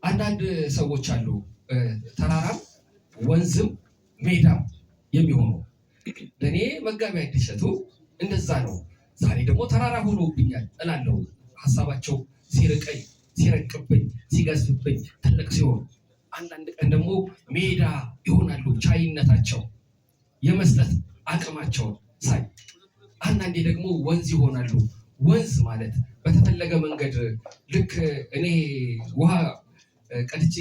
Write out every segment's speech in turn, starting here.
አንዳንድ ሰዎች አሉ ተራራም ወንዝም ሜዳም የሚሆኑ። ለኔ መጋቢ አዲስ እሸቱ እንደዛ ነው። ዛሬ ደግሞ ተራራ ሆኖብኛል እላለሁ። ሀሳባቸው ሲርቀኝ ሲረቅብኝ ሲገዝፍብኝ ትልቅ ሲሆን፣ አንዳንድ ቀን ደግሞ ሜዳ ይሆናሉ። ቻይነታቸው የመስጠት አቅማቸውን ሳይ፣ አንዳንዴ ደግሞ ወንዝ ይሆናሉ። ወንዝ ማለት በተፈለገ መንገድ ልክ እኔ ውሃ ቀድቼ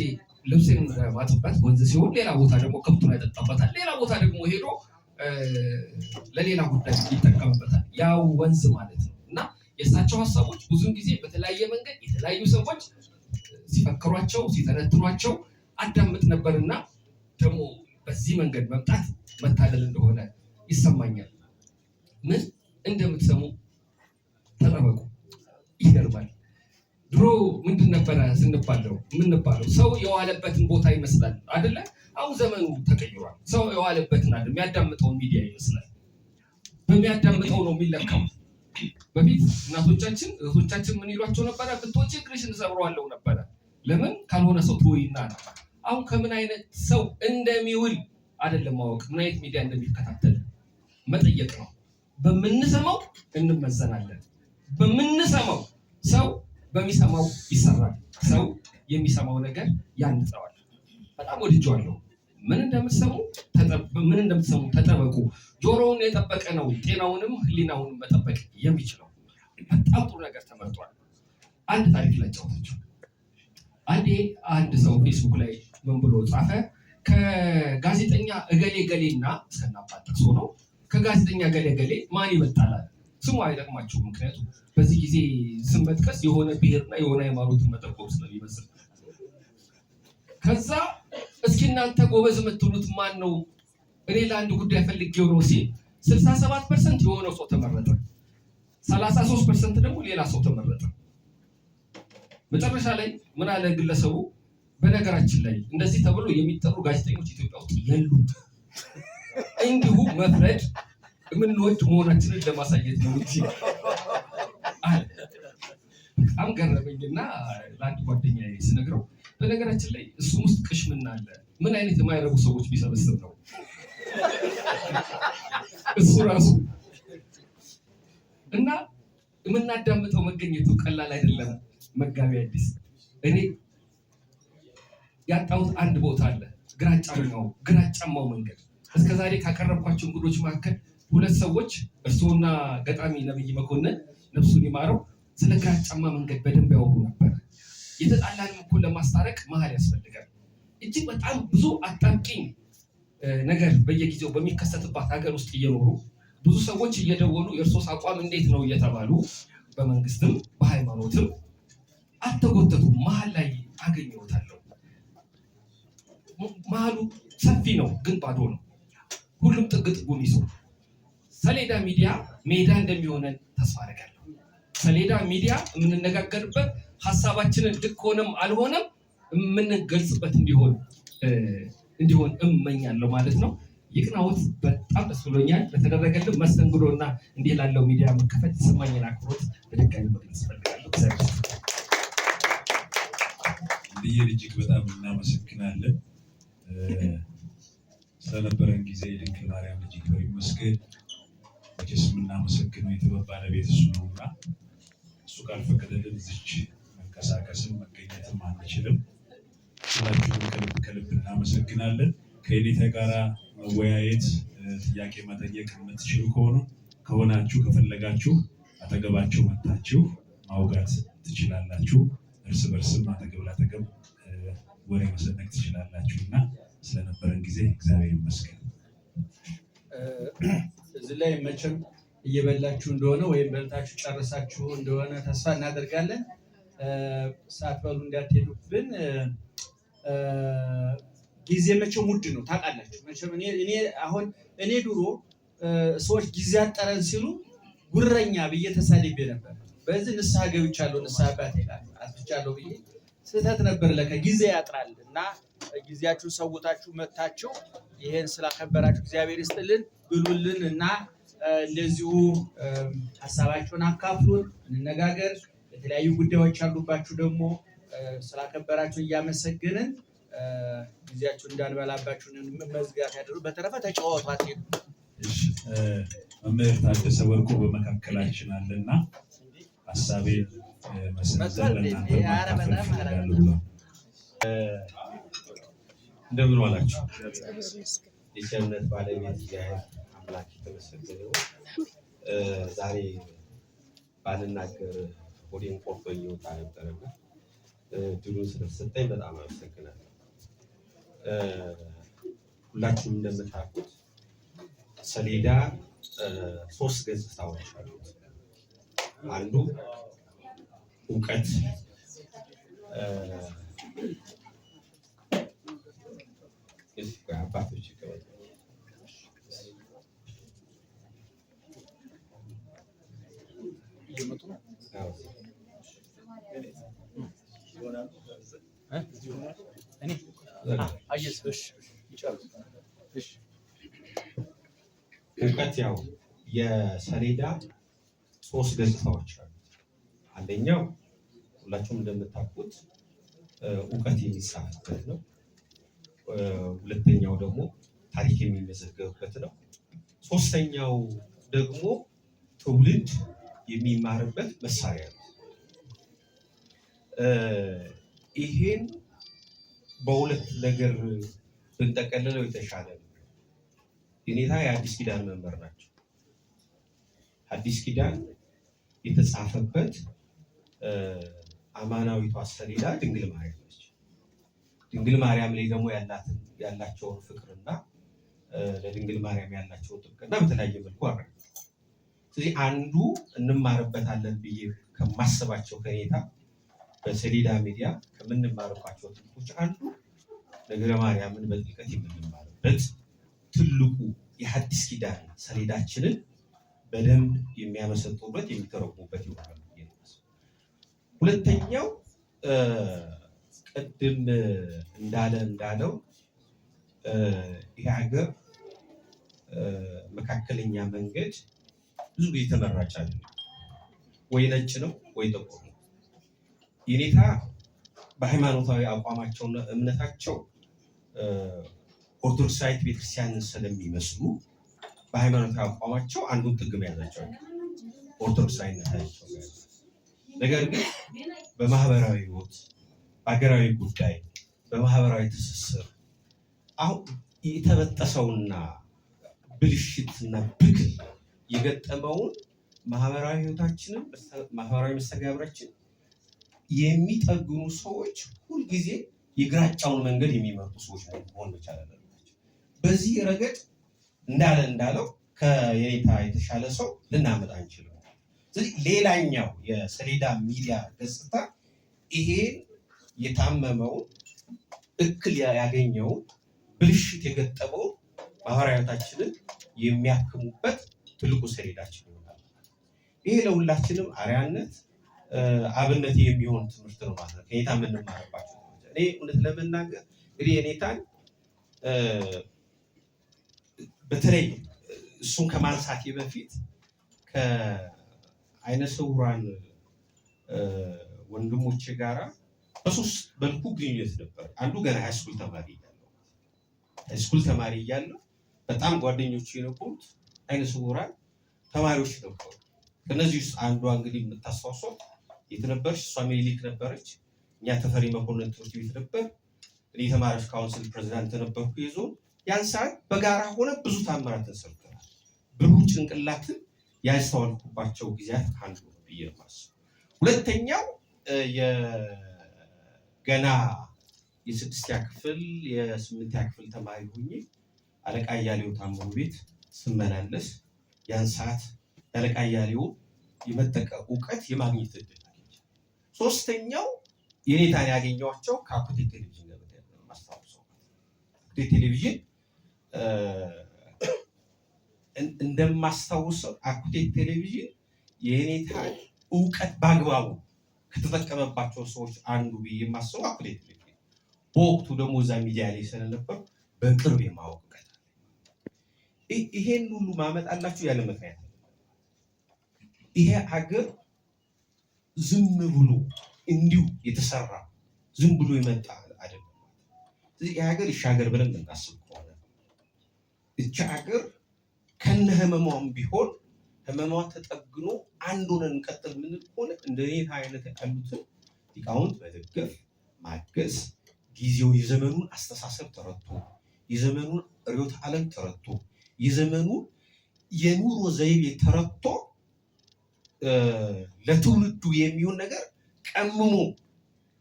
ልብሴን ማጥበት ወንዝ ሲሆን፣ ሌላ ቦታ ደግሞ ከብቱን ያጠጣበታል። ሌላ ቦታ ደግሞ ሄዶ ለሌላ ጉዳይ ይጠቀምበታል። ያው ወንዝ ማለት ነው። እና የእሳቸው ሀሳቦች ብዙን ጊዜ በተለያየ መንገድ የተለያዩ ሰዎች ሲፈክሯቸው ሲተነትኗቸው አዳምጥ ነበርና ደግሞ በዚህ መንገድ መምጣት መታደል እንደሆነ ይሰማኛል። ምን እንደምትሰሙ ተጠበቁ። ይገርማል። ድሮ ምንድን ነበረ ስንባለው የምንባለው? ሰው የዋለበትን ቦታ ይመስላል አይደለ? አሁን ዘመኑ ተቀይሯል። ሰው የዋለበትን አይደል የሚያዳምጠውን ሚዲያ ይመስላል። በሚያዳምጠው ነው የሚለካው። በፊት እናቶቻችን እህቶቻችን ምን ይሏቸው ነበረ? ብትወጪ እግርሽን እሰብረዋለሁ ነበረ። ለምን? ካልሆነ ሰው ትወይና ነው። አሁን ከምን አይነት ሰው እንደሚውል አይደለም ማወቅ፣ ምን አይነት ሚዲያ እንደሚከታተል መጠየቅ ነው። በምንሰማው እንመዘናለን። በምንሰማው ሰው በሚሰማው ይሰራል። ሰው የሚሰማው ነገር ያንጸዋል። በጣም ወድጄዋለሁ። ምን እንደምትሰሙ ተጠበቁ። ጆሮውን የጠበቀ ነው ጤናውንም ህሊናውንም መጠበቅ የሚችለው። በጣም ጥሩ ነገር ተመርጧል። አንድ ታሪክ ላጫውታችሁ። አንድ ሰው ፌስቡክ ላይ ምን ብሎ ጻፈ? ከጋዜጠኛ እገሌ ገሌና እስከናባት ጠቅሶ ነው። ከጋዜጠኛ ገሌ ገሌ ማን ይበልጣል? ስሙ አይጠቅማችሁም። ምክንያቱም በዚህ ጊዜ ስም መጥቀስ የሆነ ብሔርና የሆነ ሃይማኖትን መጠቆም ስለሚመስል፣ ከዛ እስኪ እናንተ ጎበዝ የምትሉት ማን ነው? እኔ ለአንድ ጉዳይ ፈልጌው ነው ሲል 67% የሆነ ሰው ተመረጠ፣ 33% ደግሞ ሌላ ሰው ተመረጠ። መጨረሻ ላይ ምን አለ ግለሰቡ? በነገራችን ላይ እንደዚህ ተብሎ የሚጠሩ ጋዜጠኞች ኢትዮጵያ ውስጥ የሉም። እንዲሁ መፍረድ የምንወድ መሆናችንን ለማሳየት ነው እንጂ አለ። በጣም ገረመኝና ለአንድ ጓደኛዬ ስነግረው፣ በነገራችን ላይ እሱም ውስጥ ቅሽምና አለ። ምን አይነት የማይረቡ ሰዎች ቢሰበስብ ነው እሱ ራሱ። እና የምናዳምጠው መገኘቱ ቀላል አይደለም። መጋቢ አዲስ እኔ ያጣሁት አንድ ቦታ አለ፣ ግራጫማው መንገድ። እስከዛሬ ካቀረብኳቸው እንግዶች መካከል ሁለት ሰዎች እርስዎና ገጣሚ ነብይ መኮንን ነፍሱን ይማረው ስለ ግራጫማ መንገድ በደንብ ያወሩ ነበር። የተጣላንም እኮ ለማስታረቅ መሀል ያስፈልጋል። እጅግ በጣም ብዙ አጣብቂኝ ነገር በየጊዜው በሚከሰትባት ሀገር ውስጥ እየኖሩ ብዙ ሰዎች እየደወሉ የእርሶስ አቋም እንዴት ነው እየተባሉ በመንግስትም በሃይማኖትም አልተጎተቱም። መሀል ላይ አገኘሁታለሁ። መሀሉ ሰፊ ነው ግን ባዶ ነው። ሁሉም ጥግ ጥጉን ይዞ ሰሌዳ ሚዲያ ሜዳ እንደሚሆነን ተስፋ አደርጋለሁ። ሰሌዳ ሚዲያ የምንነጋገርበት ሀሳባችንን ልክ ሆነም አልሆነም የምንገልጽበት እንዲሆን እመኛለሁ ማለት ነው። ይቅናዎት። በጣም ደስ ብሎኛል በተደረገልን መስተንግዶ እና እንዲህ ላለው ሚዲያ መከፈት የተሰማኝን አክብሮት በድጋሚ መግለጽ እፈልጋለሁ። እጅግ በጣም እናመሰግናለን ስለነበረን ጊዜ። ድንግል ማርያም እጅግ ይመስገን። መቼስ የምናመሰግነው የጥበብ ባለቤት እሱ ነውና እሱ ካልፈቀደልን እዚች መንቀሳቀስም መገኘትም አንችልም። ሁላችሁም ከልብ እናመሰግናለን። ከኔታ ጋራ መወያየት ጥያቄ መጠየቅ የምትችሉ ከፈለጋችሁ አጠገባችሁ መታችሁ ማውጋት ትችላላችሁ። እርስ በርስም አጠገብ ላጠገብ ወሬ መሰነቅ ትችላላችሁ እና ስለነበረን ጊዜ እግዚአብሔር ይመስገን። እዚህ ላይ መቼም እየበላችሁ እንደሆነ ወይም በልታችሁ ጨርሳችሁ እንደሆነ ተስፋ እናደርጋለን። ሳትበሉ እንዳትሄዱብን። ጊዜ መቼም ውድ ነው ታውቃላችሁ። መቼም እኔ ድሮ ሰዎች ጊዜ አጠረን ሲሉ ጉረኛ ብዬ ተሳድቤ ነበር። በዚህ ንስሐ ገብቻለሁ። ንስሐ አባቴ ጋር አጥፍቻለሁ ብዬ ስህተት ነበር። ለከ ጊዜ ያጥራል እና ጊዜያችሁን ሰውታችሁ መታችሁ ይሄን ስላከበራችሁ እግዚአብሔር ይስጥልን። ብሉልን እና እንደዚሁ ሀሳባችሁን አካፍሉን፣ እንነጋገር። የተለያዩ ጉዳዮች ያሉባችሁ ደግሞ ስላከበራችሁ እያመሰገንን ጊዜያችሁን እንዳንበላባችሁን መዝጋት ያደሩ። በተረፈ ተጫወቱ አትሄዱ። መምህር ታደሰ ወርቁ በመካከላችን አለና ሀሳቤን መሰንዘር ለእናንተ ማካፈል እፈልጋለሁ። እንደምን ዋላችሁ? የቸርነት ባለቤት እግዚአብሔር አምላክ የተመሰገነ ይሁን። ዛሬ ባልናገር ሆዴን ቆርጦ እየወጣ ነበረና ድሉን ስለተሰጠኝ በጣም አመሰግናለሁ። ሁላችሁም እንደምታውቁት ሰሌዳ 3 ገጽታዎች አሉት። አንዱ እውቀት፣ አባቶች እውቀት ያው የሰሌዳ 3 ገጽታዎች አሉት። አንደኛው ሁላችሁም እንደምታውቁት እውቀት የሚጻፍበት ነው። ሁለተኛው ደግሞ ታሪክ የሚመዘገብበት ነው። ሶስተኛው ደግሞ ትውልድ የሚማርበት መሳሪያ ነው። ይሄን በሁለት ነገር ብንጠቀልለው የተሻለ ነው። የኔታ የአዲስ ኪዳን መምህር ናቸው። አዲስ ኪዳን የተጻፈበት አማናዊቷ ሰሌዳ ድንግል ማርያም ነች። ድንግል ማርያም ላይ ደግሞ ያላቸውን ፍቅርና ለድንግል ማርያም ያላቸውን ጥብቅና በተለያየ መልኩ አረጋግጠዋል። ስለዚህ አንዱ እንማርበታለን ብዬ ከማስባቸው ከኔታ በሰሌዳ ሚዲያ ከምንማርባቸው ትምህርቶች አንዱ ነገረ ማርያምን በጥልቀት የምንማርበት ትልቁ የሐዲስ ኪዳን ሰሌዳችንን በደንብ የሚያመሰጡበት የሚተረጉሙበት ይሆናል። ሁለተኛው ቅድም እንዳለው ይህ ሀገር መካከለኛ መንገድ ብዙ ጊዜ ተመራጭ አይደለም። ወይ ነጭ ነው ወይ ጥቁር ነው። የኔታ በሃይማኖታዊ አቋማቸውና እምነታቸው ኦርቶዶክሳዊት ቤተክርስቲያንን ስለሚመስሉ በሃይማኖታዊ አቋማቸው አንዱን ጥግ መያዛቸው ኦርቶዶክሳዊነታቸው። ነገር ግን በማህበራዊ ህይወት፣ በሀገራዊ ጉዳይ፣ በማህበራዊ ትስስር አሁን የተበጠሰውና ብልሽትና ብክል የገጠመውን ማህበራዊ ህይወታችንን ማህበራዊ መስተጋብራችን የሚጠግኑ ሰዎች ሁልጊዜ የግራጫውን መንገድ የሚመርጡ ሰዎች መሆን መቻል አለባቸው። በዚህ ረገድ እንዳለው ከየኔታ የተሻለ ሰው ልናመጣ አንችልም። ስለዚህ ሌላኛው የሰሌዳ ሚዲያ ገጽታ ይሄን የታመመውን እክል ያገኘውን ብልሽት የገጠመውን ማህበራዊ ህይወታችንን የሚያክሙበት ትልቁ ሰሌዳችን ይሆናል። ይሄ ለሁላችንም አርያነት አብነት የሚሆን ትምህርት ነው ማለት ነው። ከኔታ የምንማርባቸው እኔ እውነት ለመናገር እንግዲህ የኔታን በተለይ እሱን ከማንሳቴ በፊት ከአይነ ስውራን ወንድሞቼ ጋራ በሶስት መልኩ ግንኙነት ነበር። አንዱ ገና ሃይስኩል ተማሪ እያለሁ በጣም ጓደኞቹ የነበሩት አይነ ስውራን ተማሪዎች ነበሩ። ከነዚህ ውስጥ አንዷ እንግዲህ የምታስታውሰው የት ነበረች? እሷ ሚኒሊክ ነበረች። እኛ ተፈሪ መኮንን ትምህርት ቤት ነበር። እኔ የተማሪዎች ካውንስል ፕሬዚዳንት ነበርኩ። ይዞ ያን ሰዓት በጋራ ሆነ ብዙ ታምራትን ሰርተናል። ብሩህ ጭንቅላትን ያስተዋልኩባቸው ጊዜያት አንዱ ነው ብዬ ነው የማስበው። ሁለተኛው ገና የ6ኛ ክፍል የ8ኛ ክፍል ተማሪ ሆኜ አለቃ እያሌው ታምሩ ቤት ስመላለስ ያን ሰዓት አለቃ እያሌው የመጠቀ እውቀት የማግኘት እድል አለች። ሶስተኛው የኔታን ያገኘኋቸው ከአኩቴ ቴሌቪዥን ጋር ማስታወሰው አኩቴ ቴሌቪዥን እንደማስታውሰው አኩቴ ቴሌቪዥን የኔታን እውቀት በአግባቡ ከተጠቀመባቸው ሰዎች አንዱ ብዬ የማስበው አኩቴ ቴሌቪዥን በወቅቱ ደግሞ እዛ ሚዲያ ላይ ስለነበር በቅርብ የማወቅ እውቀት አለ። ይሄን ሁሉ ማመጣላችሁ ያለ ምክንያት ነው። ይሄ ሀገር ዝም ብሎ እንዲሁ የተሰራ ዝም ብሎ የመጣ አይደለም። ስለዚህ የሀገር ይሻገር ብለን የምናስብ ከሆነ እቺ ሀገር ከነ ህመሟም ቢሆን ህመሟ ተጠግኖ አንድ ሆነን እንቀጥል የምንል ከሆነ እንደኔ አይነት ያሉትን ሊቃውንት መደገፍ ማገዝ፣ ጊዜው የዘመኑን አስተሳሰብ ተረድቶ የዘመኑን ርዕዮተ ዓለም ተረድቶ የዘመኑን የኑሮ ዘይቤ ተረድቶ ለትውልዱ የሚሆን ነገር ቀምሞ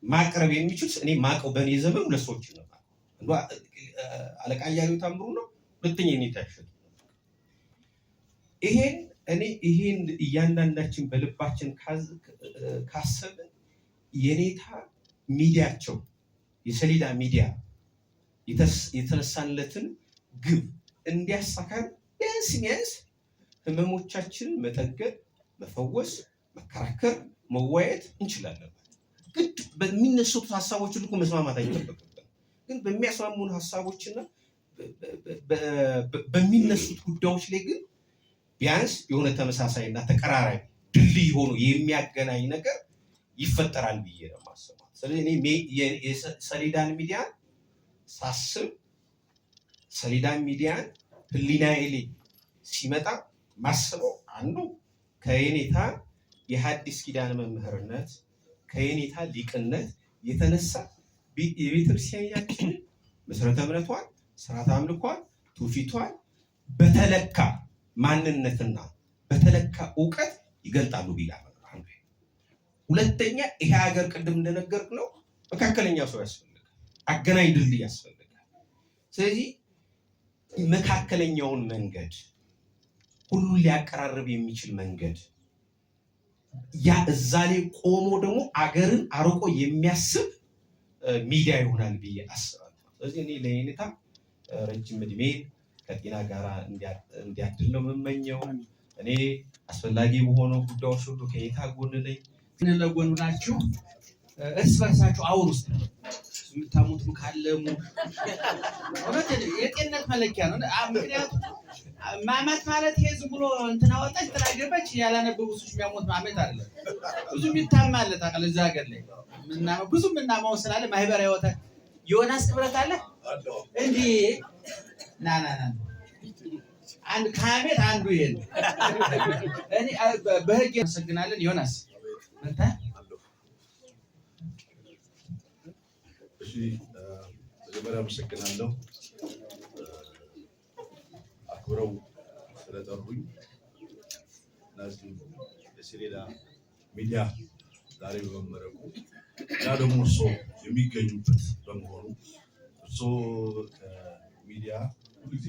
ማቅረብ የሚችል እኔ ማቀው በእኔ ዘመን ሁለት ሰዎች ነው። አንዱ አለቃ እያሌው ታምሩ ነው። ሁለተኛ እኔ ታሸቱ። ይሄን እያንዳንዳችን በልባችን ካሰብን የኔታ ሚዲያቸው የሰሌዳ ሚዲያ የተነሳለትን ግብ እንዲያሳካን ቢያንስ ህመሞቻችንን መጠገን፣ መፈወስ፣ መከራከር፣ መዋየት እንችላለን። ግን በሚነሱት ሀሳቦች ልኩ መስማማት አይጠበቅብንም። ግን በሚያስማሙን ሀሳቦችና በሚነሱት ጉዳዮች ላይ ግን ቢያንስ የሆነ ተመሳሳይና ተቀራራቢ ድልድይ ሆኖ የሚያገናኝ ነገር ይፈጠራል ብዬ ነው የማስበው። ስለዚህ እኔ የሰሌዳን ሚዲያን ሳስብ ሰሌዳን ሚዲያን ህሊናዬ ላይ ሲመጣ ማስበው አንዱ ከየኔታ የሐዲስ ኪዳን መምህርነት ከየኔታ ሊቅነት የተነሳ የቤተክርስቲያናችን መሰረተ እምነቷን፣ ስርዓተ አምልኳን፣ ትውፊቷን በተለካ ማንነትና በተለካ እውቀት ይገልጣሉ ብያለሁ። ሁለተኛ ይሄ ሀገር ቅድም እንደነገርኩ ነው መካከለኛ ሰው ያስፈልጋል፣ አገናኝ ድልድይ ያስፈልጋል። ስለዚህ መካከለኛውን መንገድ ሁሉን ሊያቀራርብ የሚችል መንገድ ያ እዛ ላይ ቆሞ ደግሞ አገርን አርቆ የሚያስብ ሚዲያ ይሆናል ብዬ አስባለሁ። ስለዚህ እኔ ለየኔታ ረጅም እድሜ ከጤና ጋር እንዲያድል ነው የምመኘው። እኔ አስፈላጊ በሆነው ጉዳዮች ሁሉ ከየኔታ ጎን ላይ ለጎን ናችሁ። እርስ በርሳችሁ አውሩ። ውስጥ የምታሙትም ካለሙ የጤንነት መለኪያ ነው። ምክንያቱም ማማት ማለት ይሄ ዝም ብሎ እንትና ወጣች ተናገበች ያላነበቡ ሰዎች የሚያሞት ማመት አይደለም። ብዙ የሚታማለ ታውቃለህ። እዛ ሀገር ላይ ብዙ የምናማው ስላለ ማህበራዊ ህይወት ዮናስ ክብረት አለ እንዴ ና አንድ ከአመት አንዱ ይሄ ነው። እኔ በህግ ያመሰግናለን። ዮናስ መጣ። እሺ መጀመሪያ አመሰግናለሁ አክብረው ስለጠሩኝ ለዚህ የሰሌዳ ሚዲያ ዛሬ በመመረቁ እና ደግሞ እርሶ የሚገኙበት በመሆኑ እርሶ ከሚዲያ ሁሉ ጊዜ